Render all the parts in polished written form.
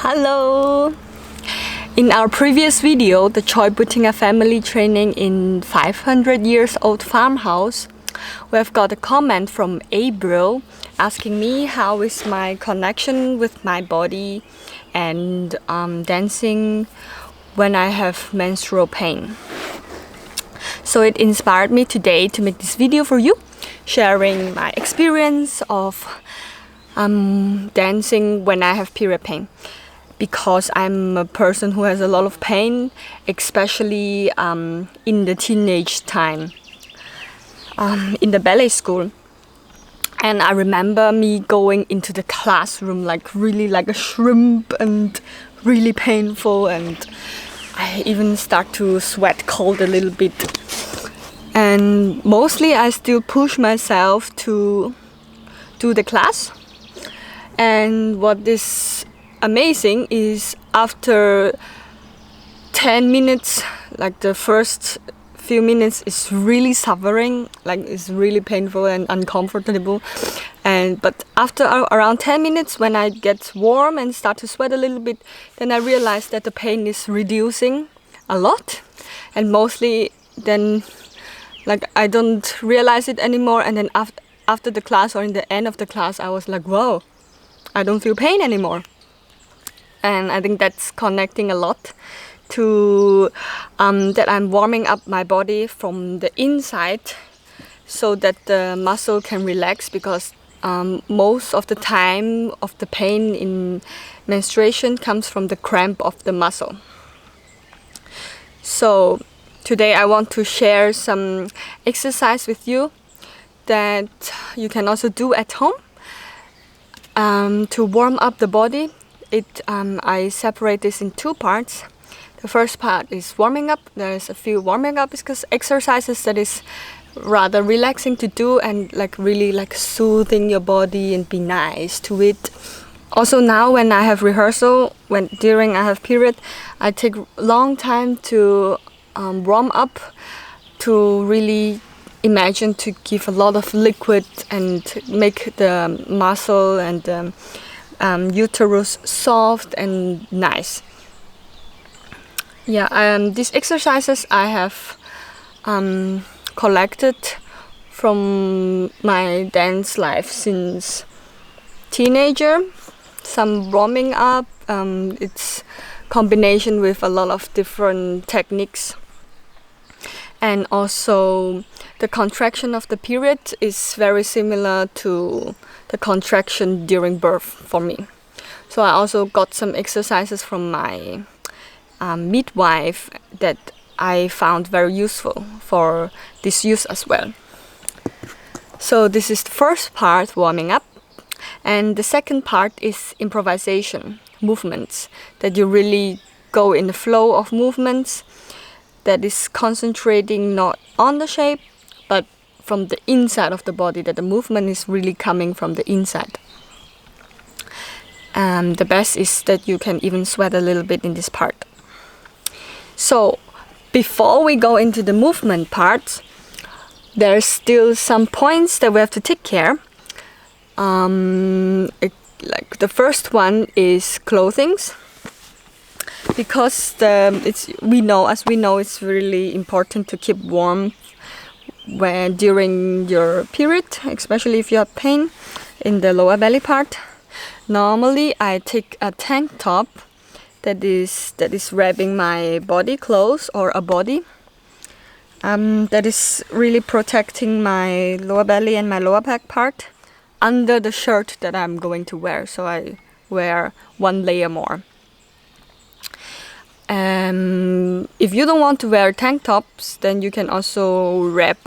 Hello! In our previous video, the Choi-buttinger family training in 500 years old farmhouse, we have got a comment from April asking me how is my connection with my body and dancing when I have menstrual pain. So it inspired me today to make this video for you, sharing my experience of dancing when I have period pain. Because I'm a person who has a lot of pain, especially in the teenage time, in the ballet school. And I remember me going into the classroom like really like a shrimp and really painful, and I even start to sweat cold a little bit. And mostly I still push myself to do the class. And what is amazing is after 10 minutes, like the first few minutes is really suffering, like it's really painful and uncomfortable, but after around 10 minutes, when I get warm and start to sweat a little bit, then I realize that the pain is reducing a lot, and mostly then like I don't realize it anymore, and then after the class or in the end of the class I was like, wow, I don't feel pain anymore. And I think that's connecting a lot to that I'm warming up my body from the inside so that the muscle can relax, because most of the time of the pain in menstruation comes from the cramp of the muscle. So today I want to share some exercise with you that you can also do at home to warm up the body. I separate this in two parts. The first part is warming up. There's a few warming up exercises that is rather relaxing to do and like really like soothing your body and be nice to it. Also now when I have rehearsal, during I have period, I take long time to warm up, to really imagine to give a lot of liquid and make the muscle and uterus soft and nice. Yeah, these exercises I have collected from my dance life since teenager. Some warming up, it's combination with a lot of different techniques. And also the contraction of the period is very similar to the contraction during birth for me. So I also got some exercises from my midwife that I found very useful for this use as well. So this is the first part, warming up. And the second part is improvisation, movements, that you really go in the flow of movements, that is concentrating not on the shape, but from the inside of the body, that the movement is really coming from the inside. The best is that you can even sweat a little bit in this part. So before we go into the movement part, there's still some points that we have to take care. Like the first one is clothings, because we know it's really important to keep warm during your period, especially if you have pain in the lower belly part. Normally I take a tank top that is wrapping my body close or a body, that is really protecting my lower belly and my lower back part under the shirt that I'm going to wear, so I wear one layer more. If you don't want to wear tank tops, then you can also wrap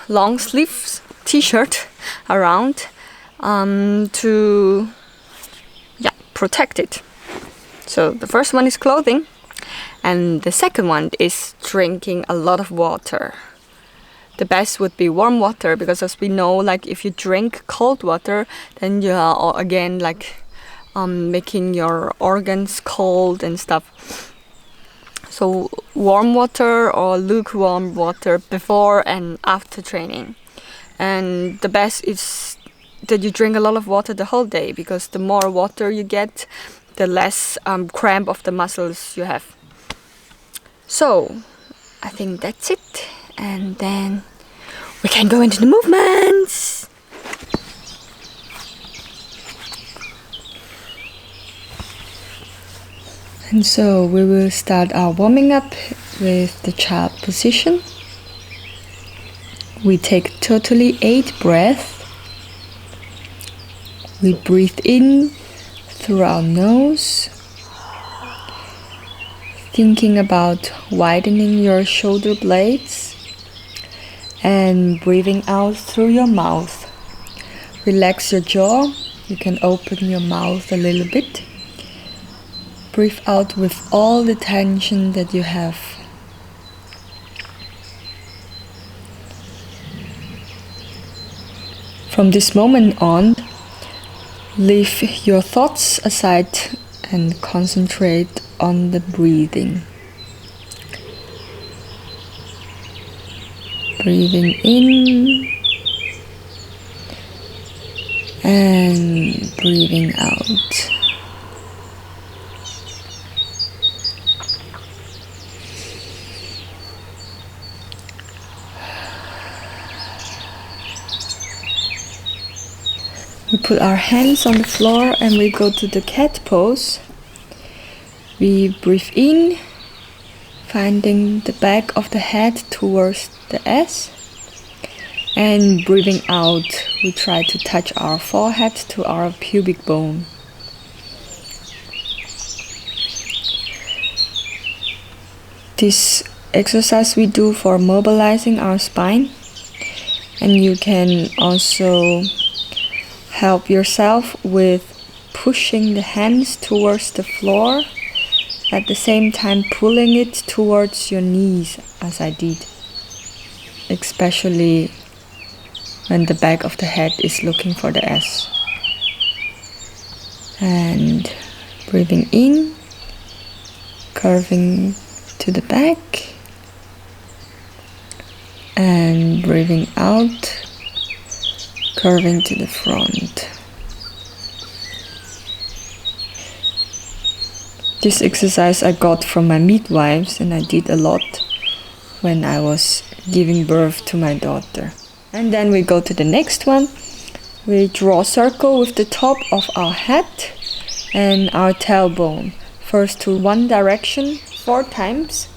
long sleeves t-shirt around to protect it. So the first one is clothing, and the second one is drinking a lot of water. The best would be warm water, because as we know, like if you drink cold water, then you are again like making your organs cold and stuff. So warm water or lukewarm water before and after training. And the best is that you drink a lot of water the whole day, because the more water you get, the less cramp of the muscles you have. So I think that's it, and then we can go into the movements. And so we will start our warming up with the child position. We take totally 8 breaths. We breathe in through our nose, thinking about widening your shoulder blades, and breathing out through your mouth. Relax your jaw. You can open your mouth a little bit. Breathe out with all the tension that you have. From this moment on, leave your thoughts aside and concentrate on the breathing. Breathing in and breathing out. We put our hands on the floor and we go to the cat pose. We breathe in, finding the back of the head towards the S. And breathing out, we try to touch our forehead to our pubic bone. This exercise we do for mobilizing our spine. And you can also help yourself with pushing the hands towards the floor, at the same time pulling it towards your knees, as I did, especially when the back of the head is looking for the S. And breathing in, curving to the back, and breathing out, curving to the front. This exercise I got from my midwives, and I did a lot when I was giving birth to my daughter. And then we go to the next one. We draw a circle with the top of our head and our tailbone. First to one direction 4 times.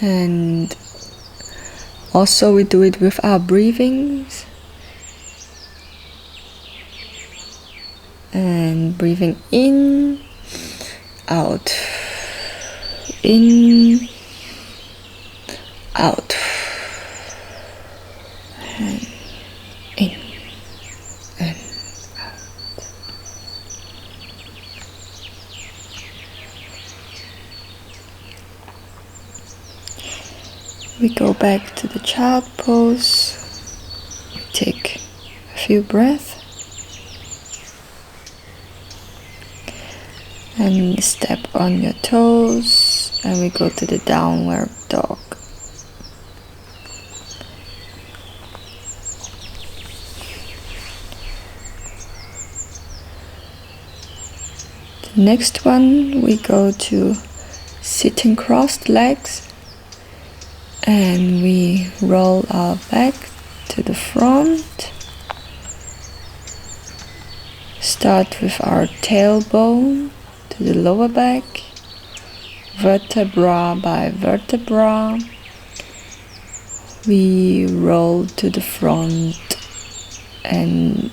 And also we do it with our breathings. And breathing in, out, in, out, and in, and out. We go back to the child pose. We take a few breaths. And step on your toes, and we go to the downward dog. The next one, we go to sitting crossed legs, and we roll our back to the front. Start with our tailbone to the lower back, vertebra by vertebra. We roll to the front and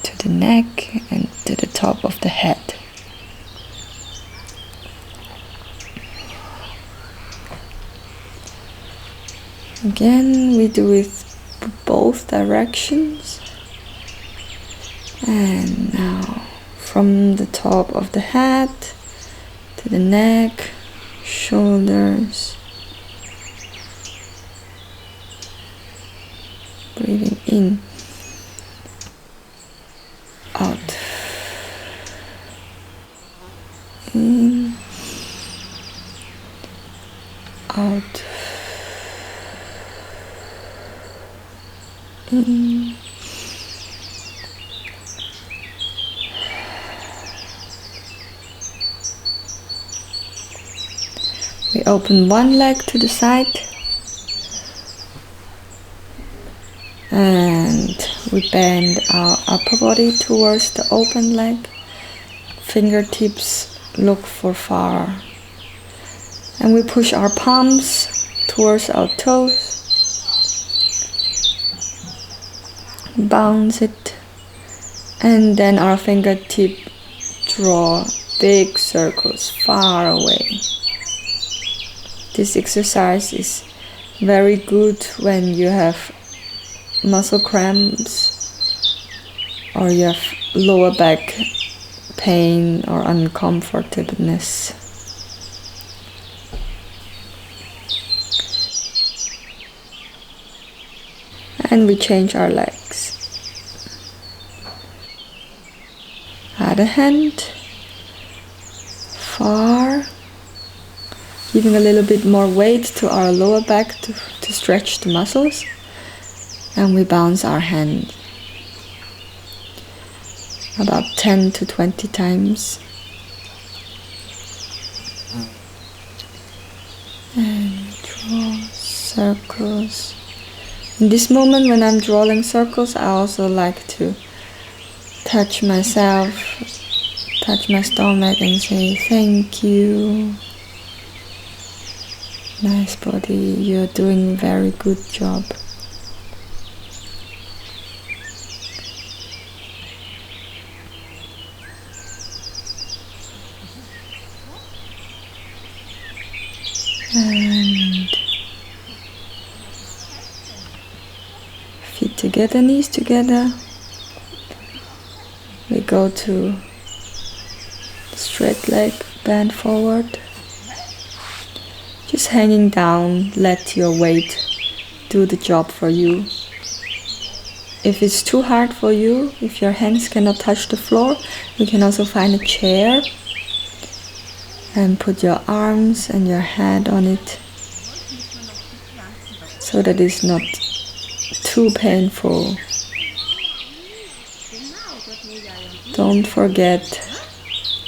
to the neck and to the top of the head. Again, we do it both directions. And now from the top of the head to the neck, shoulders. Breathing in, out, in, out, We open one leg to the side and we bend our upper body towards the open leg. Fingertips look for far. And we push our palms towards our toes. Bounce it. And then our fingertip draw big circles far away. This exercise is very good when you have muscle cramps or you have lower back pain or uncomfortableness. And we change our legs. Other hand, far. Giving a little bit more weight to our lower back to stretch the muscles. And we bounce our hand about 10 to 20 times. And draw circles. In this moment when I'm drawing circles, I also like to touch myself, touch my stomach and say thank you. Nice body, you're doing a very good job. And feet together, knees together. We go to straight leg, bend forward. Just hanging down, let your weight do the job for you. If it's too hard for you, if your hands cannot touch the floor, you can also find a chair and put your arms and your head on it so that it's not too painful. Don't forget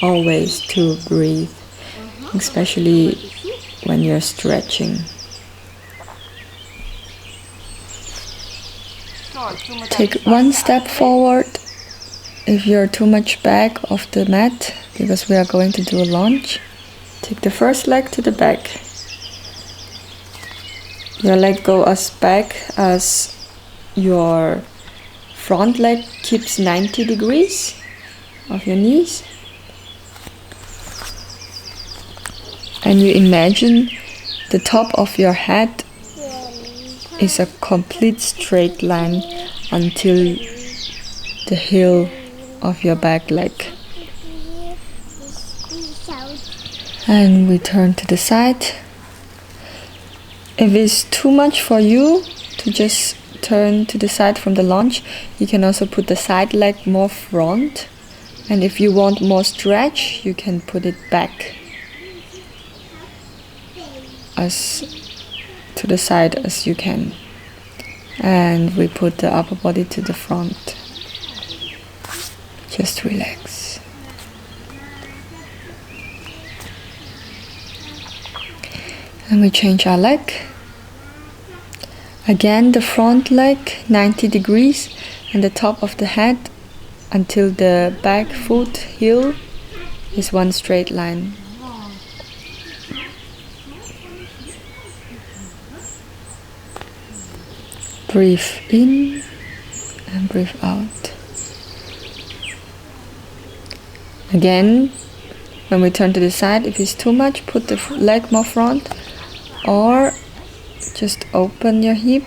always to breathe, especially when you're stretching. Take one step forward if you're too much back of the mat, because we are going to do a lunge. Take the first leg to the back. Your leg go as back as your front leg keeps 90 degrees of your knees. And you imagine the top of your head is a complete straight line until the heel of your back leg. And we turn to the side. If it's too much for you to just turn to the side from the lunge, you can also put the side leg more front. And if you want more stretch, you can put it back as to the side as you can. And we put the upper body to the front. Just relax. And we change our leg. Again, the front leg 90 degrees and the top of the head until the back foot heel is one straight line. Breathe in and breathe out. Again, when we turn to the side, if it's too much, put the leg more front, or just open your hip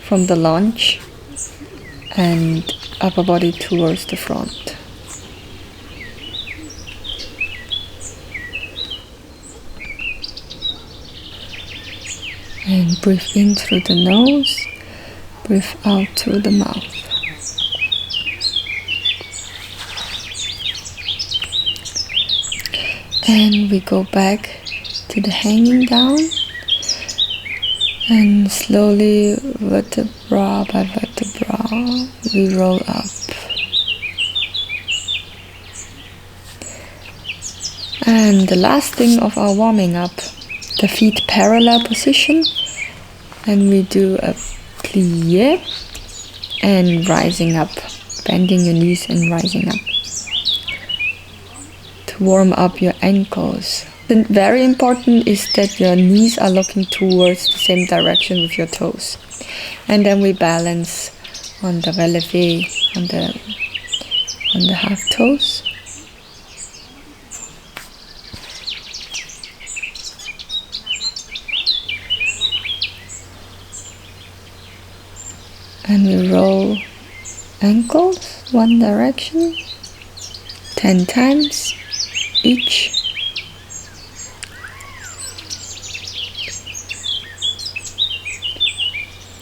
from the lunge and upper body towards the front. And breathe in through the nose, breathe out through the mouth. And we go back to the hanging down. And slowly, vertebra by vertebra, we roll up. And the last thing of our warming up, the feet parallel position, and we do a plie and rising up, bending your knees and rising up to warm up your ankles. And very important is that your knees are looking towards the same direction with your toes. And then we balance on the releve, on the half toes. And we roll ankles one direction 10 times each.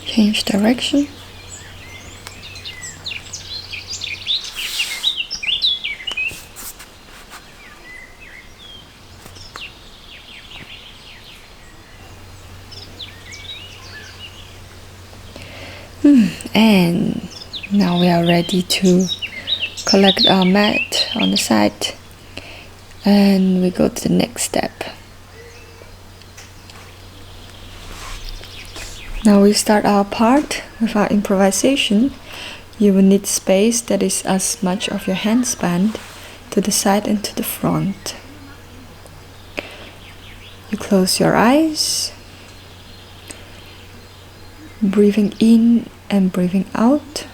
Change direction. And now we are ready to collect our mat on the side, and we go to the next step. Now we start our part with our improvisation. You will need space that is as much of your hand span to the side and to the front. You close your eyes, breathing in and breathing out.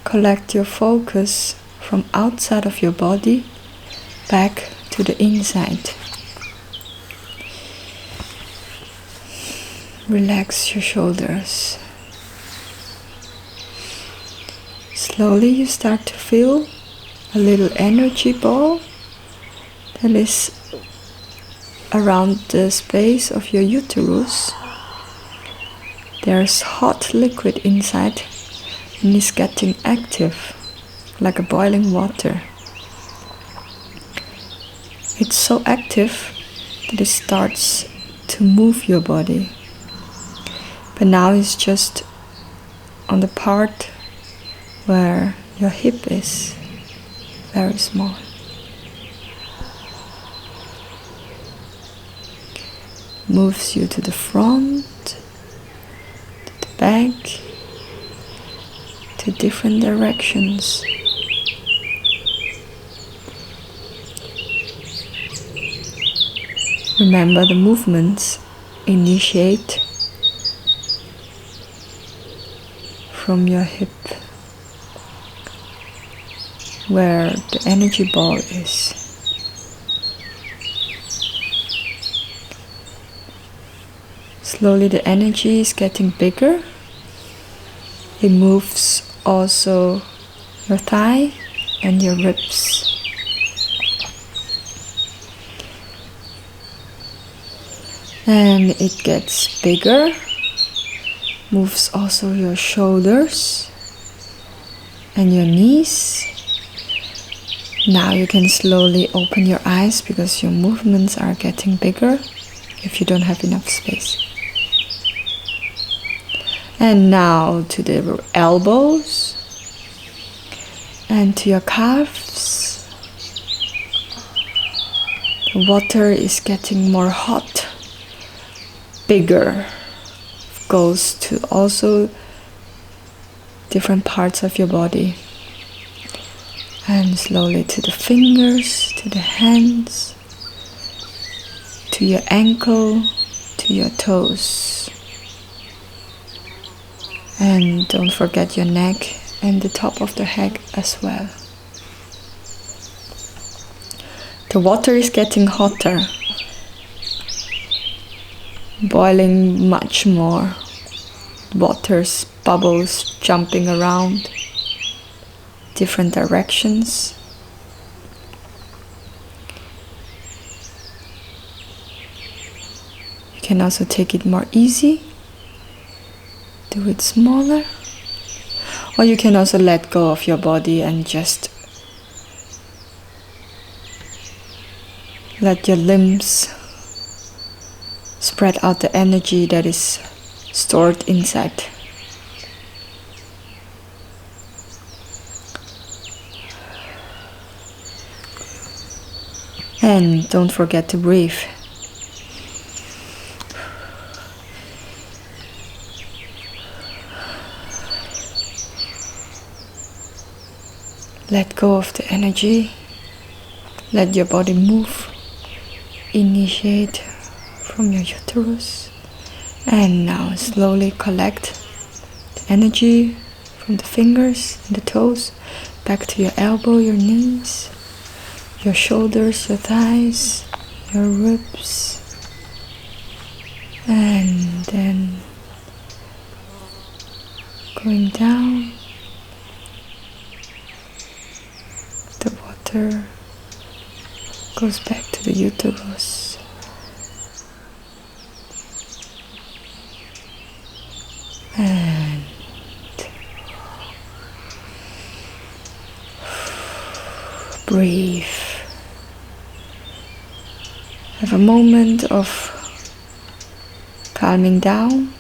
Collect your focus from outside of your body back to the inside. Relax your shoulders. Slowly you start to feel a little energy ball that is around the space of your uterus. There's hot liquid inside and it's getting active like a boiling water. It's so active that it starts to move your body. But now it's just on the part where your hip is, very small. Moves you to the front, to the back, to different directions. Remember, the movements initiate from your hip, where the energy ball is. Slowly the energy is getting bigger. It moves also your thigh and your ribs. And it gets bigger, moves also your shoulders and your knees. Now you can slowly open your eyes because your movements are getting bigger if you don't have enough space. And now to the elbows and to your calves. The water is getting more hot, bigger, goes to also different parts of your body. And slowly to the fingers, to the hands, to your ankle, to your toes. And don't forget your neck and the top of the head as well. The water is getting hotter, boiling much more. Water's bubbles jumping around different directions. You can also take it more easy. Do it smaller, or you can also let go of your body and just let your limbs spread out the energy that is stored inside. And don't forget to breathe. Let go of the energy. Let your body move. Initiate from your uterus. And now slowly collect the energy from the fingers and the toes back to your elbow, your knees, your shoulders, your thighs, your ribs. And then going down. The water goes back to the uterus. And breathe. Have a moment of calming down.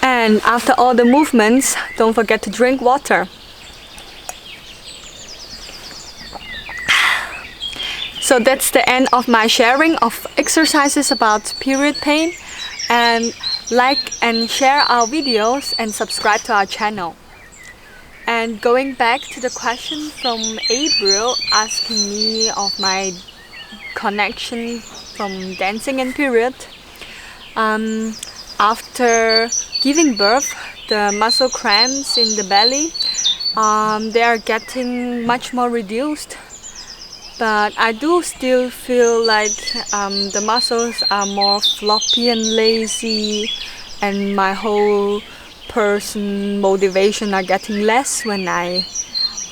And after all the movements, don't forget to drink water. So that's the end of my sharing of exercises about period pain. And like and share our videos and subscribe to our channel. And going back to the question from April asking me of my connection from dancing and period. After giving birth, the muscle cramps in the belly, they are getting much more reduced. But I do still feel like the muscles are more floppy and lazy, and my whole person motivation are getting less when I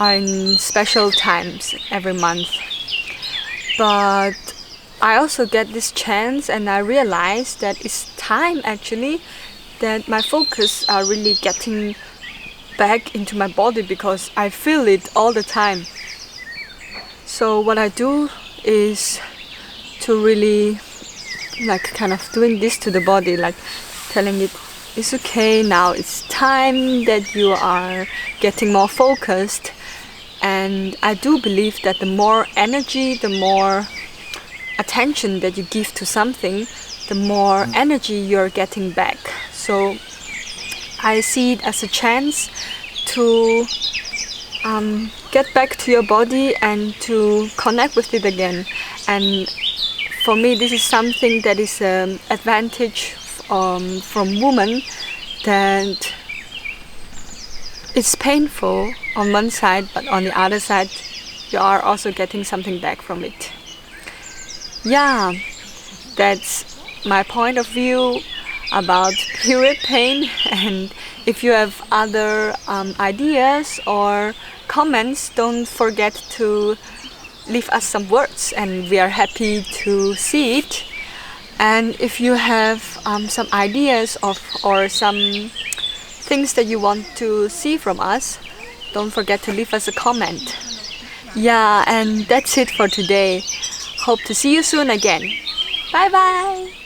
are in special times every month. But I also get this chance and I realize that it's time actually that my focus are really getting back into my body because I feel it all the time. So what I do is to really like kind of doing this to the body, like telling it it's okay now, it's time that you are getting more focused. And I do believe that the more energy, the more attention that you give to something, the more energy you're getting back. So I see it as a chance to get back to your body and to connect with it again. And for me, this is something that is an advantage from women, that it's painful on one side, but on the other side, you are also getting something back from it. Yeah, that's my point of view about period pain. And if you have other ideas or comments, don't forget to leave us some words and we are happy to see it. And if you have some ideas or some things that you want to see from us, don't forget to leave us a comment. Yeah, and that's it for today. Hope to see you soon again. Bye bye!